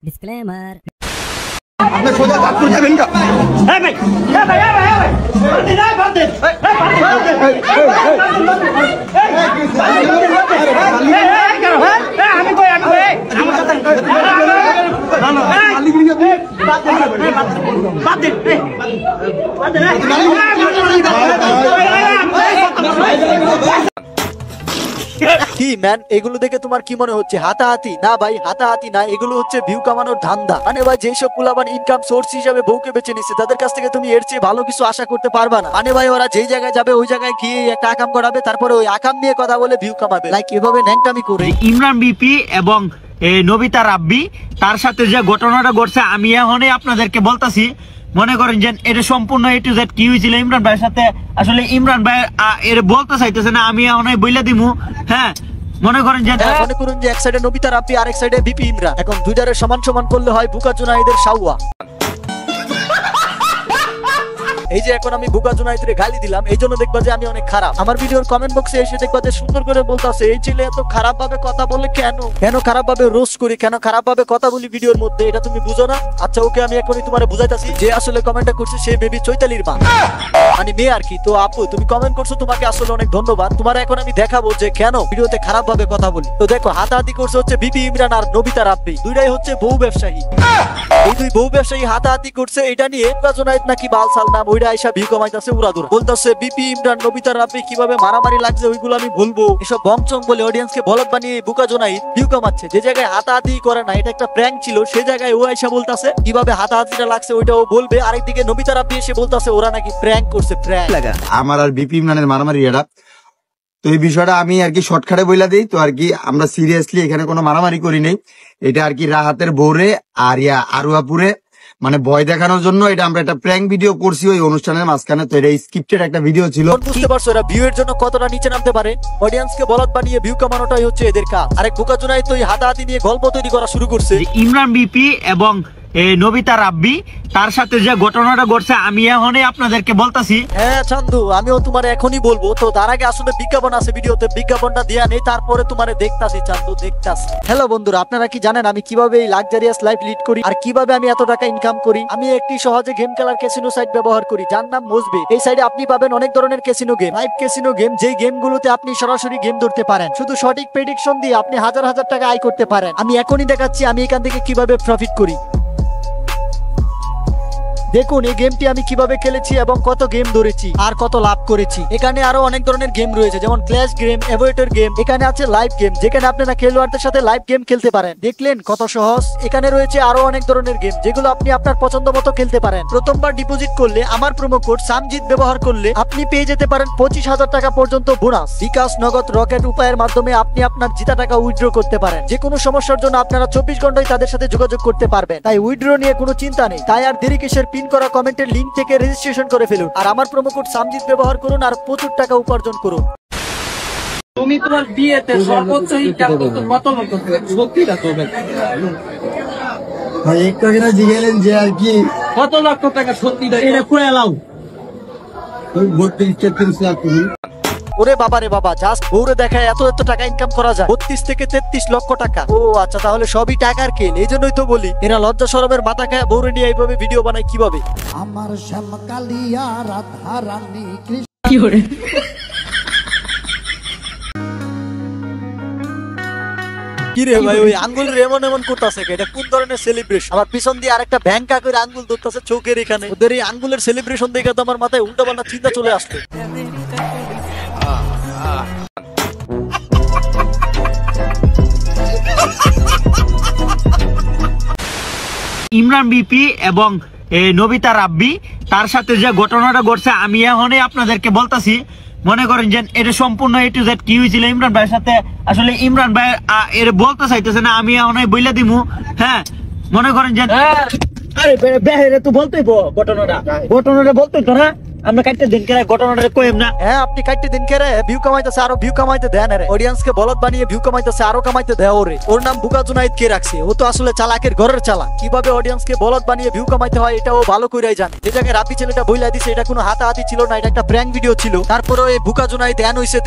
Disclaimer. আপনি সোজা চাঁদপুর যাবেন না। এই ভাই, এই ভাই, এই ভাই, এই ভাই। পার্টি না পার্টি। এই পার্টি পার্টি। এই আমি কই আমার কথা না না খালি গিয়ে বাদ দে বাদ দে বাদ দে কি ম্যান, এগুলো দেখে তোমার কি মনে হচ্ছে হাতাহাতি? না ভাই, হাতাহাতি না, এগুলো হচ্ছে ভিউ কামানোর ধান্দা। মানে ভাই যেসব পুলাবান ইনকাম সোর্স হিসাবে বউকে বেছে নিচ্ছে তাদের কাছ থেকে তুমি এর চেয়ে ভালো কিছু আশা করতে পারবা না। মানে ভাই ওরা যেই জায়গায় যাবে ওই জায়গায় গিয়ে একটা আকাম করাবে, তারপরে ওই আকাম নিয়ে কথা বলে ভিউ কামাবে। লাইক এভাবে ন্যাংটামি করে ইমরান বিপি এবং নবিতা রাব্বি তার সাথে যে ঘটনাটা ঘটছে আমি এখন আপনাদেরকে বলতাছি। মনে করেন যে এটা সম্পূর্ণ এ টু জেড কি হয়েছিল ইমরান ভাইয়ের সাথে। আসলে ইমরান ভাই এর বলতে চাইতেছে না, আমি এখন বইলা দিমু। হ্যাঁ, মনে করেন যে এক সাইডে নবিতা রাব্বি আর এক সাইডে বিপি ইমরান। এখন দুইটারে সমান সমান করলে হয় বুকা জুনাইদের শাওয়া। এই যে এখন আমি বুকা জুনাইদের গালি দিলাম, এই জন্য দেখবা যে আমি অনেক খারাপ। আমার ভিডিওর কমেন্ট বক্সে এসে দেখবা যে সুন্দর করে বলতাছে এই ছেলে এত খারাপ ভাবে কথা বলে কেন খারাপ ভাবে রোস্ট করি, কেন খারাপ ভাবে কথা বলি ভিডিওর মধ্যে, এটা তুমি বুঝো না? আচ্ছা ওকে, আমি এখনই তোমারে বুঝাইতাছি। যে আসলে কমেন্টটা করছে সে মেবি চৈতালির মা, মানে মেয়ে আর কি। তো আপু তুমি কমেন্ট করছো, তোমাকে আসলে অনেক ধন্যবাদ। তোমার এখন আমি দেখাবো যে কেন ভিডিওতে খারাপ ভাবে কথা বলি। তো দেখো, হাতাহাতি করছে হচ্ছে বিপি ইমরান আর নবিতা রাব্বি, দুইটাই হচ্ছে বউ ব্যবসায়ী। এই দুই বউ ব্যবসায়ী হাতাহাতি করছে, এটা নিয়ে বুকা জুনাইদ নাকি বালসাল নাম, ওইটা আইসা ভিউ কমাইতাছে উড়াদুরা। বলতাছে বিপি ইমরান নবিতা রাব্বি কিভাবে মারামারি লাগছে ওইগুলো আমি বলবো। এসব বংচং বলে অডিয়েন্সকে বলদ বানিয়ে বুকা জুনাইদ ভিউ কমাচ্ছে। যে জায়গায় হাতাহাতি করে না, এটা একটা প্র্যাঙ্ক ছিল, সেই জায়গায় ও আইসা বলতাছে কিভাবে হাতাহাতিটা লাগছে ওইটা ও বলবে। আরেকদিকে নবিতা রাব্বি এসে বলতাছে ওরা নাকি প্র্যাঙ্ক করছে। প্র্যাঙ্ক লাগা আমার আর বিপি ইমরানের মারামারি এটা। তো এই বিষয়টা আমি আর কি শর্টকাটে বইলা দিই। তো আর কি আমরা সিরিয়াসলি এখানে কোনো মারামারি করি নাই। এটা আর কি রাহাতের বৌরে আর আরুয়াপুরে মানে ভয় দেখানোর জন্য এটা আমরা একটা প্র্যাঙ্ক ভিডিও করছি ওই অনুষ্ঠানের মাঝখানে। তো এটা স্ক্রিপ্টেড একটা ভিডিও ছিল। বুঝতে পারছো এরা ভিউ এর জন্য কতটা নিচে নামতে পারে? অডিয়েন্সকে বলদ বানিয়ে ভিউ কামানোটাই হচ্ছে এদের কাজ। আরেক বুকা জুনাইদ তো হাতাহাতি নিয়ে গল্প তৈরি করা শুরু করছে। ইমরান বিপি এবং নবিতা রাব্বি তার সাথে যে ঘটনাটা ঘটছে আমি এখন আপনাদেরকে বলতাছি। হ্যাঁ চান্দু, আমিও তোমার এখনই বলবো। তো তার আগে আসলে বিজ্ঞাপন আছে ভিডিওতে, বিজ্ঞাপনটা দেয়া নেই, তারপরে তোমারে দেখতাছি চান্দু, দেখতাছি। হ্যালো বন্ধুরা, আপনারা কি জানেন আমি কিভাবে এই লাক্সারিয়াস লাইফ লিড করি আর কিভাবে আমি এত টাকা ইনকাম করি? আমি একটি সহজে গেম খেলার ক্যাসিনো সাইট ব্যবহার করি যার নাম মোজবে। এই সাইটে আপনি পাবেন অনেক ধরনের casino game, live casino game, যেই গেমগুলোতে আপনি সরাসরি গেম ধরতে পারেন। শুধু সঠিক প্রেডিকশন দিয়ে আপনি হাজার হাজার টাকা আয় করতে পারেন। আমি এখনই দেখাচ্ছি আমি এখান থেকে কিভাবে প্রফিট করি। দেখুন এই গেমটি আমি কিভাবে খেলেছি এবং কত গেম ধরেছি আর কত লাভ করেছি। এখানে আরো অনেক ধরনের গেম রয়েছে, যেমন ক্ল্যাশ গেম, এভয়েটার গেম। এখানে আছে লাইভ গেম, যেখানে আপনারা খেলোয়াড়দের সাথে লাইভ গেম খেলতে পারেন। দেখলেন কত সহজ? এখানে রয়েছে আরো অনেক ধরনের গেম যেগুলো আপনি আপনার পছন্দ মতো খেলতে পারেন। প্রথমবার ডিপোজিট করলে আমার প্রোমো কোড সামজিৎ ব্যবহার করলে আপনি পেয়ে যেতে পারেন 25,000 টাকা পর্যন্ত বোনাস। বিকাশ, নগদ, রকেট উপায়ের মাধ্যমে আপনি আপনার জিতা টাকা উইথড্র করতে পারেন। যে কোনো সমস্যার জন্য আপনারা 24 ঘন্টায় তাদের সাথে যোগাযোগ করতে পারবেন। তাই উইথড্র নিয়ে কোনো চিন্তা নেই। তাই আর দেরি কিসের? পিন করা কমেন্টের লিংক থেকে রেজিস্ট্রেশন করে ফেলুন আর আমার প্রোমো কোড সামজিৎ ব্যবহার করুন আর প্রচুর টাকা উপার্জন করুন। তুমি তোমার বিয়েতে সর্বোচ্চ ইনকাম করতে কত লক্ষ টাকা? সত্যিটা তবে ভাই একটু আগে না জিগেলেন যে আর কি কত লক্ষ টাকা? সত্যিটা এটা করে এলাও 32-33 লাখ। ওরে বাবা রে বাবা, জাস্ট বউরে দেখায় এত এত টাকা ইনকাম করা যায়, 32 থেকে 33 লক্ষ টাকা। ও আচ্ছা, তাহলে সবই টাকার খেল। এই জন্যই তো বলি এরা লজ্জা শরমের মাথা খায় বউরে নিয়ে এইভাবে ভিডিও বানায় কিভাবে। আমার শ্যামকালিয়া রাধা রানী কি করে কিরে ভাই ওই আঙ্গুলের এমন এমন করতেছে, এটা কোন ধরনের সেলিব্রেশন? আমার পিছন দিয়ে আরেকটা ব্যাংকা করে আঙ্গুল ধরতেছে চোখের এখানে। ওদের এই আঙ্গুলের সেলিব্রেশন দেখে তো আমার মাথায় উল্টা পাল্টা চিন্তা চলে আসতো। ইমরান বিপি এবং নবিতা রাব্বি তার সাথে যে ঘটনাটা ঘটছে আমি এখন আপনাদেরকে বলতাছি। মনে করেন যে এটা সম্পূর্ণ এ টু জেড কি হয়েছিল ইমরান ভাইয়ের সাথে। আসলে ইমরান ভাই এর বলতে চাইতেছে না, আমি এখন বইলা দিমু। হ্যাঁ, মনে করেন যে আরে বেহেরে তো বলতেই ঘটনাটা বলতেই তো না। আমরা কাটতে দিন কেন ঘটনাটা কইম না? হ্যাঁ আপনি কাটতে দিন কে রে ভিউ কামাইতেছে আরো ভিউ কামাইতে দেন রে অডিয়েন্স কে বলদ বানিয়ে ভিউ কামাইতেছে আরো কামাইতে দেয় ওরে ওর নাম বুকা জুনাইদ কে রাখছে ও তো আসলে চালাকের ঘরের চালাক কিভাবে অডিয়েন্স কে বলদ বানিয়ে ভিউ কামাইতে হয় এটা ও ভালো করেই জানে যে জায়গায় রাবি ছেলেটা বইলা দিছে এটা কোনো হাতাহাতি ছিল না এটা একটা প্র্যাঙ্ক ভিডিও ছিল তারপরে এই বুকা জুনাইদ ধ্যান হইছে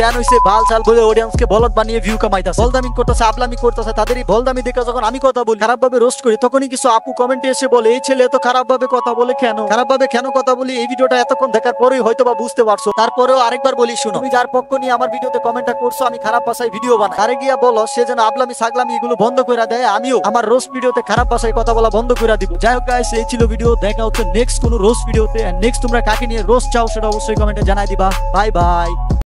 বাল চাল বলে অডিয়েন্স কে বলদ বানিয়ে ভিউ কামাইতেছে বলদামি করতেছে আপলামি করতেছে তাদেরই বলদামি দেখে যখন আমি কথা বলি খারাপ ভাবে রোস্ট করি তখনই কিছু আপু কমেন্টে এসে বলে এই ছেলে এত খারাপ ভাবে কথা বলে কেন খারাপ ভাবে কেন কথা বলি এই ভিডিওটা এতক্ষণ দেখার পরেই হয়তো বা বুঝতে পারছো তারপরেও আরেকবার বলি শুনো তুমি যার পক্ষ নিয়ে আমার ভিডিওতে কমেন্টটা করছো আমি খারাপ ভাষায় ভিডিও বানাই আরে গিয়া বলো সে যেন আপলামি সাগলামি এগুলো বন্ধ করে দেয় আমিও আমার রোস্ট ভিডিওতে খারাপ ভাষায় কথা বলা বন্ধ করে দিব যাই হোক গাইস এই ছিল ভিডিও দেখা হচ্ছে নেক্সট কোনো রোস্ট ভিডিওতে নেক্সট তোমরা কাকে নিয়ে রোস্ট চাও সেটা অবশ্যই কমেন্টে জানাই দিবা বাই বাই